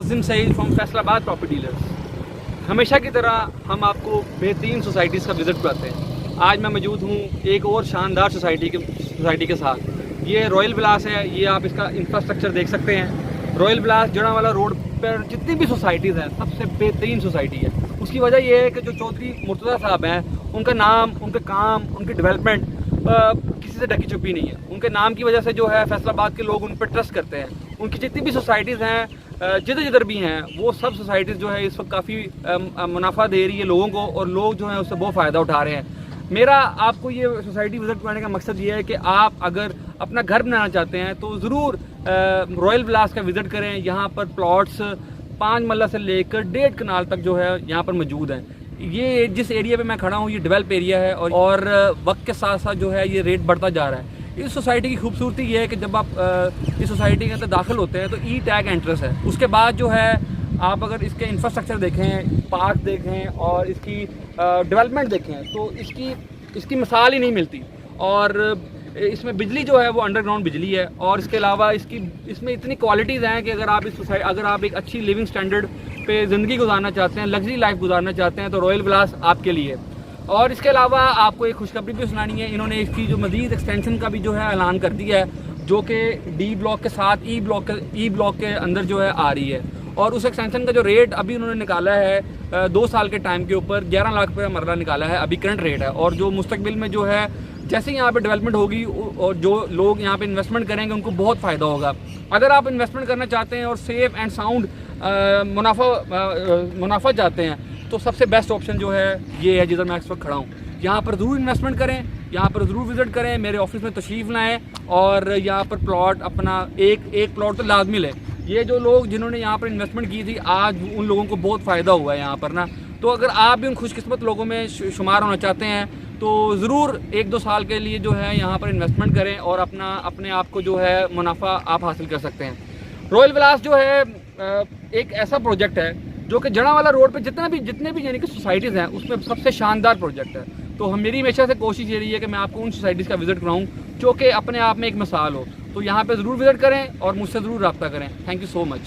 Qasim Saeed from Faisalabad property dealers. हमेशा की तरह हम आपको बेहतरीन सोसाइटीज़ का विज़िट कराते हैं। आज मैं मौजूद हूँ एक और शानदार सोसाइटी के साथ। ये रॉयल विलास है। ये आप इसका इंफ्रास्ट्रक्चर देख सकते हैं। रॉयल विलास जड़ावाला रोड पर जितनी भी सोसाइटीज़ हैं सबसे बेहतरीन सोसाइटी है। उसकी वजह यह है कि जो चौधरी मुर्तज़ा साहब हैं उनका नाम, उनके काम, उनकी डेवलपमेंट किसी से ढकी छुपी नहीं है। उनके नाम की वजह से जो है फैसलाबाद के लोग उन पर ट्रस्ट करते हैं। उनकी जितनी भी सोसाइटीज़ हैं जिधर भी हैं वो सब सोसाइटीज़ जो है इस वक्त काफ़ी मुनाफा दे रही है लोगों को, और लोग जो है उससे बहुत फ़ायदा उठा रहे हैं। मेरा आपको ये सोसाइटी विज़िट करने का मकसद ये है कि आप अगर अपना घर बनाना चाहते हैं तो ज़रूर रॉयल विलास का विज़िट करें। यहाँ पर प्लॉट्स 5 मरला से लेकर 1.5 कनाल तक जो है यहाँ पर मौजूद हैं। ये जिस एरिया पे मैं खड़ा हूँ ये डेवलप एरिया है, और वक्त के साथ साथ जो है ये रेट बढ़ता जा रहा है। इस सोसाइटी की खूबसूरती ये है कि जब आप इस सोसाइटी के अंदर दाखिल होते हैं तो ई टैग एंट्रेंस है। उसके बाद जो है आप अगर इसके इंफ्रास्ट्रक्चर देखें, पार्क देखें और इसकी डेवलपमेंट देखें तो इसकी मिसाल ही नहीं मिलती। और इसमें बिजली जो है वो अंडरग्राउंड बिजली है, और इसके अलावा इसमें इतनी क्वालिटीज़ हैं कि अगर आप एक अच्छी लिविंग स्टैंडर्ड पे ज़िंदगी गुजारना चाहते हैं, लग्जरी लाइफ गुजारना चाहते हैं तो रॉयल विलास आपके लिए। और इसके अलावा आपको एक खुशखबरी भी सुनानी है। इन्होंने इसकी जो मज़ीद एक्सटेंशन का भी जो है ऐलान कर दिया है, जो कि डी ब्लॉक के साथ ई ब्लॉक के अंदर जो है आ रही है। और उस एक्सटेंशन का जो रेट अभी उन्होंने निकाला है 2 साल के टाइम के ऊपर 11 लाख रुपये मरला निकाला है, अभी करंट रेट है। और जो मुस्तकबिल में जो है जैसे यहाँ पे डेवलपमेंट होगी और जो लोग यहाँ पे इन्वेस्टमेंट करेंगे उनको बहुत फ़ायदा होगा। अगर आप इन्वेस्टमेंट करना चाहते हैं और सेफ एंड साउंड मुनाफा चाहते हैं तो सबसे बेस्ट ऑप्शन जो है ये है जिधर मैं इस वक्त खड़ा हूँ। यहाँ पर ज़रूर इन्वेस्टमेंट करें, यहाँ पर ज़रूर विज़िट करें, मेरे ऑफिस में तशरीफ़ लाएँ और यहाँ पर प्लॉट अपना एक प्लॉट तो लाजमी लें। ये जो लोग जिन्होंने यहाँ पर इन्वेस्टमेंट की थी आज उन लोगों को बहुत फ़ायदा हुआ है यहाँ पर ना। तो अगर आप भी उन खुशकिस्मत लोगों में शुमार होना चाहते हैं तो ज़रूर 1-2 साल के लिए जो है यहाँ पर इन्वेस्टमेंट करें और अपने आप को जो है मुनाफा आप हासिल कर सकते हैं। रॉयल विलास जो है एक ऐसा प्रोजेक्ट है जो कि जड़ावाला रोड पे जितने भी यानी कि सोसाइटीज़ हैं उसमें सबसे शानदार प्रोजेक्ट है। तो मेरी हमेशा से कोशिश ये रही है कि मैं आपको उन सोसाइटीज़ का विज़िट कराऊँ जो कि अपने आप में एक मिसाल हो। तो यहाँ पे ज़रूर विज़िट करें और मुझसे ज़रूर रब्ता करें। Thank you so much.